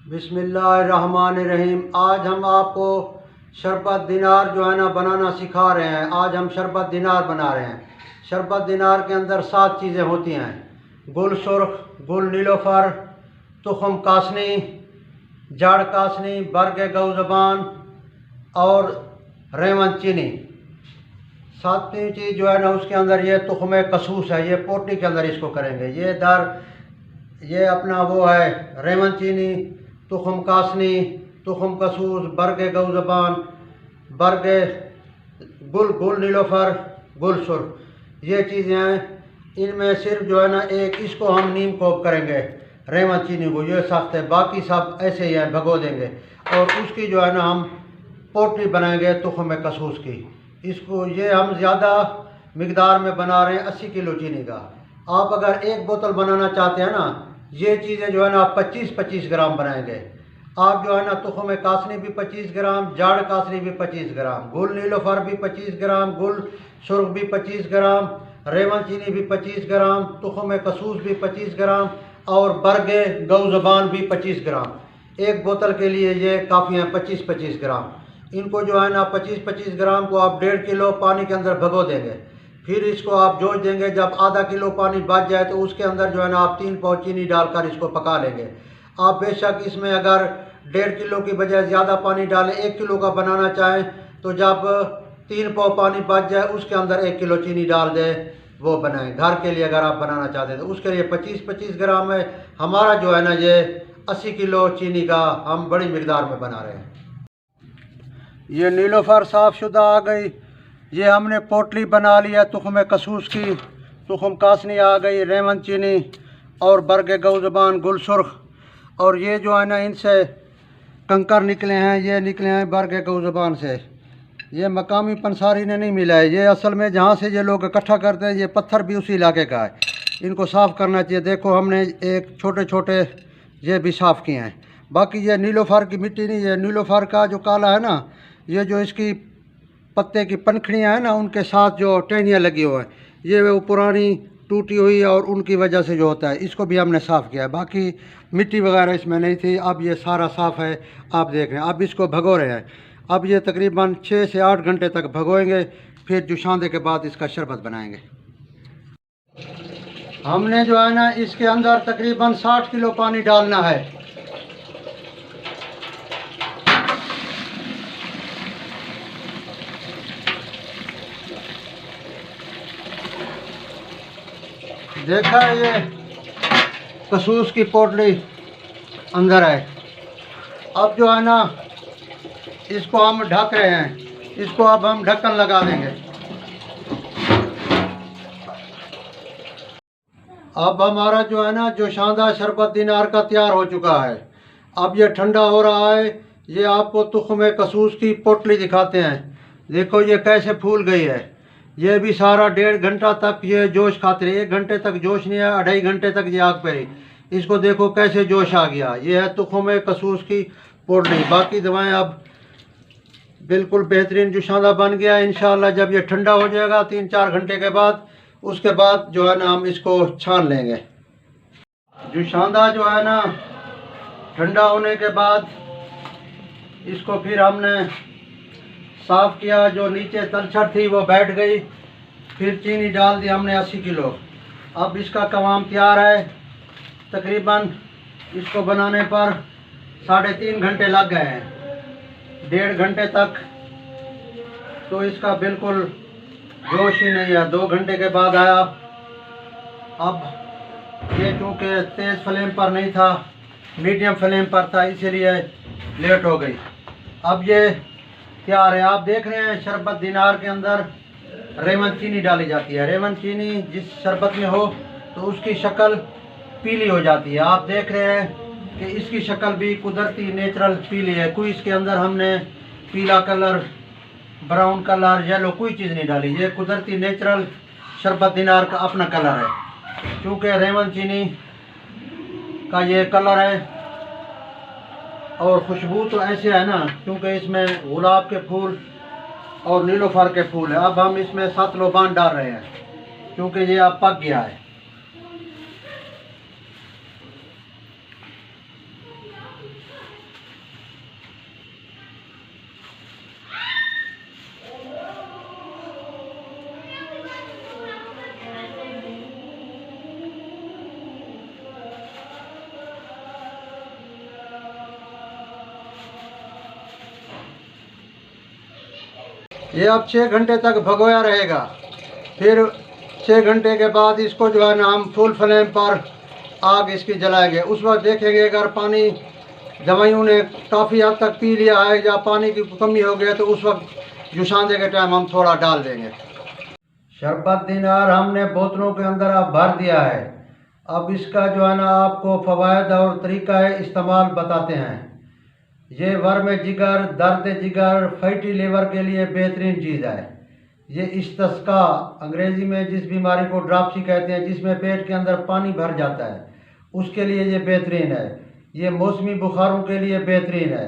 बिस्मिल्लाहिर्रहमानिर्रहीम। आज हम आपको शरबत दिनार जो है ना बनाना सिखा रहे हैं। आज हम शरबत दिनार बना रहे हैं। शरबत दिनार के अंदर 7 चीज़ें होती हैं: गुल सुर्ख, गुल नीलोफर, तुखम कासनी, जड़ कासनी, बरगे गौ ज़बान और रेवन चीनी। 7वीं चीज़ जो है ना उसके अंदर ये तुखम कसूस है। ये पोटली के अंदर इसको करेंगे। ये अपना वो है रेवन चीनी, तुखम कासनी, तुखम कसूस, बरगे गौ ज़बान, बरगे गुल नीलोफर, गुल सुर्ख। ये चीज़ें हैं। इनमें सिर्फ जो है ना एक इसको हम नीम कोप करेंगे, रेवन चीनी को, ये सख्त है। बाकी सब ऐसे ही हैं, भगो देंगे। और उसकी जो है ना हम पोटली बनाएंगे तुखम कसूस की। इसको ये हम ज़्यादा मिकदार में बना रहे हैं, 80 किलो चीनी का। आप अगर एक बोतल बनाना चाहते हैं ना, ये चीज़ें जो है ना आप 25-25 ग्राम बनाएंगे। आप जो है ना तुखम कासनी भी 25 ग्राम, जाड़ कासनी भी 25 ग्राम, गुल नीलोफर भी 25 ग्राम, गुल सुर्ख भी 25 ग्राम, रेवन चीनी भी 25 ग्राम, तुखम कसूस भी 25 ग्राम और बरगे गौ ज़बान भी 25 ग्राम। एक बोतल के लिए ये काफ़ी हैं, 25-25 ग्राम। इनको जो है ना 25-25 ग्राम को आप 1.5 किलो पानी के अंदर भगो देंगे। फिर इसको आप जोश देंगे। जब आधा किलो पानी बच जाए तो उसके अंदर जो है ना आप 3 पाव चीनी डालकर इसको पका लेंगे। आप बेशक इसमें अगर 1.5 किलो की बजाय ज़्यादा पानी डालें, 1 किलो का बनाना चाहें तो जब 3 पाव पानी बच जाए उसके अंदर 1 किलो चीनी डाल दें, वो बनाएं। घर के लिए अगर आप बनाना चाहते हैं तो उसके लिए 25-25 ग्राम है। हमारा जो है ना ये 80 किलो चीनी का हम बड़ी मिकदार में बना रहे हैं। ये नीलोफर साफ़ शुदा आ गई। ये हमने पोटली बना ली है तुखम कसूस की। तुखम कासनी आ गई, रेवन चीनी और बरगे गौ ज़बान, गुल सुर्ख। और ये जो है ना इनसे कंकर निकले हैं, ये निकले हैं बरगे गौ ज़बान से। ये मकामी पंसारी ने नहीं मिला है। ये असल में जहाँ से ये लोग इकट्ठा करते हैं, ये पत्थर भी उसी इलाके का है। इनको साफ़ करना चाहिए। देखो हमने एक छोटे छोटे ये भी साफ़ किए हैं। बाकी ये नीलोफर की मिट्टी नहीं, ये नीलोफर का जो काला है ना, ये जो इसकी पत्ते की पंखड़ियाँ हैं ना, उनके साथ जो टहनियाँ लगी हुई हैं, ये वो पुरानी टूटी हुई है और उनकी वजह से जो होता है, इसको भी हमने साफ़ किया है। बाकी मिट्टी वगैरह इसमें नहीं थी। अब ये सारा साफ़ है, आप देख रहे हैं। अब इसको भगो रहे हैं। अब ये तकरीबन 6 से 8 घंटे तक भगोएंगे। फिर जुशांदे के बाद इसका शरबत बनाएंगे। हमने जो है ना इसके अंदर तकरीबन 60 किलो पानी डालना है। देखा है, ये कसूस की पोटली अंदर है। अब जो है ना इसको हम ढक रहे हैं। इसको अब हम ढक्कन लगा देंगे। अब हमारा जो है ना जोशांदा शरबत दिनार का तैयार हो चुका है। अब ये ठंडा हो रहा है। ये आपको तुखम कसूस की पोटली दिखाते हैं। देखो ये कैसे फूल गई है। ये भी सारा 1.5 घंटा तक ये जोश खाते रहे। 1 घंटे तक जोश नहीं आया, 2.5 घंटे तक ये आग पे रही। इसको देखो कैसे जोश आ गया। ये है तुखम कसूस की पोटली। बाकी दवाएं अब बिल्कुल बेहतरीन जुशांदा बन गया। इंशाल्लाह जब ये ठंडा हो जाएगा 3-4 घंटे के बाद, उसके बाद जो है ना हम इसको छान लेंगे। जुशांदा जो है ना ठंडा होने के बाद इसको फिर हमने साफ़ किया। जो नीचे तलछट थी वो बैठ गई। फिर चीनी डाल दी हमने 80 किलो। अब इसका कवाम तैयार है। तकरीबन इसको बनाने पर 3.5 घंटे लग गए हैं। 1.5 घंटे तक तो इसका बिल्कुल जोश ही नहीं है। 2 घंटे के बाद आया। अब ये चूँकि तेज़ फ्लेम पर नहीं था, मीडियम फ्लेम पर था, इसीलिए लेट हो गई। अब ये तैयार है। आप देख रहे हैं शरबत दिनार के अंदर रेवन चीनी डाली जाती है। रेवन चीनी जिस शरबत में हो तो उसकी शक्ल पीली हो जाती है। आप देख रहे हैं कि इसकी शक्ल भी कुदरती नेचुरल पीली है। कोई इसके अंदर हमने पीला कलर, ब्राउन कलर, येलो कोई चीज़ नहीं डाली। ये कुदरती नेचुरल शरबत दिनार का अपना कलर है। क्योंकि रेवन चीनी का ये कलर है। और खुशबू तो ऐसे है ना, क्योंकि इसमें गुलाब के फूल और नीलोफर के फूल है। अब हम इसमें 7 लोबान डाल रहे हैं क्योंकि ये अब पक गया है। ये अब 6 घंटे तक भगोया रहेगा। फिर 6 घंटे के बाद इसको जो है ना हम फुल फ्लेम पर आग इसकी जलाएंगे। उस वक्त देखेंगे अगर पानी दवाइयों ने काफ़ी हद तक पी लिया है या पानी की कमी हो गई तो उस वक्त जुशांदे के टाइम हम थोड़ा डाल देंगे। शरबत दिनार हमने बोतलों के अंदर अब भर दिया है। अब इसका जो है ना आपको फ़वायद और तरीका इस्तेमाल बताते हैं। ये वर्म जिगर, दर्द जिगर, फैटी लीवर के लिए बेहतरीन चीज़ है। ये इस्तिस्का अंग्रेज़ी में जिस बीमारी को ड्रापसी कहते हैं, जिसमें पेट के अंदर पानी भर जाता है, उसके लिए ये बेहतरीन है। ये मौसमी बुखारों के लिए बेहतरीन है।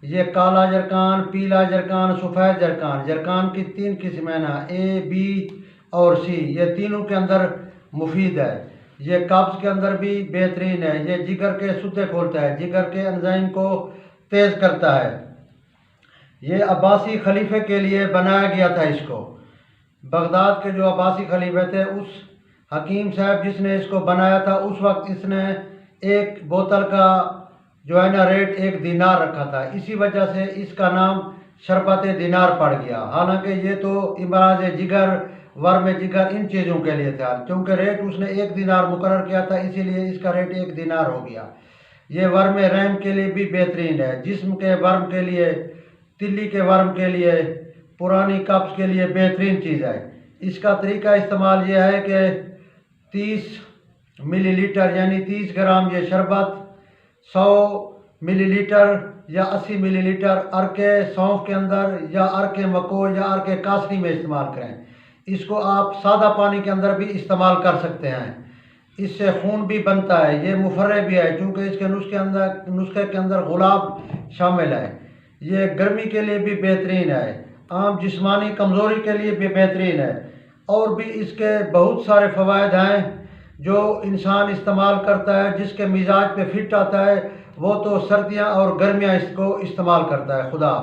ये काला जरकान, पीला जरकान, सफ़ेद जरकान, जरकान की 3 किस्में हैं ना, ए, बी और सी, ये तीनों के अंदर मुफीद है। ये कब्ज़ के अंदर भी बेहतरीन है। ये जिगर के सुद्दे खोलता है, जिगर के एंजाइम को तेज़ करता है। ये अब्बासी खलीफे के लिए बनाया गया था। इसको बगदाद के जो अब्बासी खलीफे थे, उस हकीम साहब जिसने इसको बनाया था, उस वक्त इसने एक बोतल का जो है ना रेट 1 दीनार रखा था। इसी वजह से इसका नाम शरबत दिनार पड़ गया। हालांकि ये तो इमराज जिगर, वर्म जिगर इन चीज़ों के लिए था, क्योंकि रेट उसने 1 दीनार मुकर्रर किया था, इसीलिए इसका रेट 1 दीनार हो गया। ये वर्म रहम के लिए भी बेहतरीन है, जिस्म के वर्म के लिए, तिल्ली के वर्म के लिए, पुरानी कब्ज़ के लिए बेहतरीन चीज़ है। इसका तरीका इस्तेमाल यह है कि 30 मिलीलीटर यानी 30 ग्राम ये शरबत 100 मिलीलीटर या 80 मिलीलीटर अर्के सौंफ के अंदर या अर्के मको या अर्के कासनी में इस्तेमाल करें। इसको आप सादा पानी के अंदर भी इस्तेमाल कर सकते हैं। इससे खून भी बनता है। ये मुफर्रे भी है, क्योंकि इसके नुस्खे के अंदर गुलाब शामिल है। ये गर्मी के लिए भी बेहतरीन है, आम जिस्मानी कमज़ोरी के लिए भी बेहतरीन है। और भी इसके बहुत सारे फ़वायद हैं जो इंसान इस्तेमाल करता है, जिसके मिजाज पे फिट आता है, वो तो सर्दियाँ और गर्मियाँ इसको इस्तेमाल करता है। खुदा।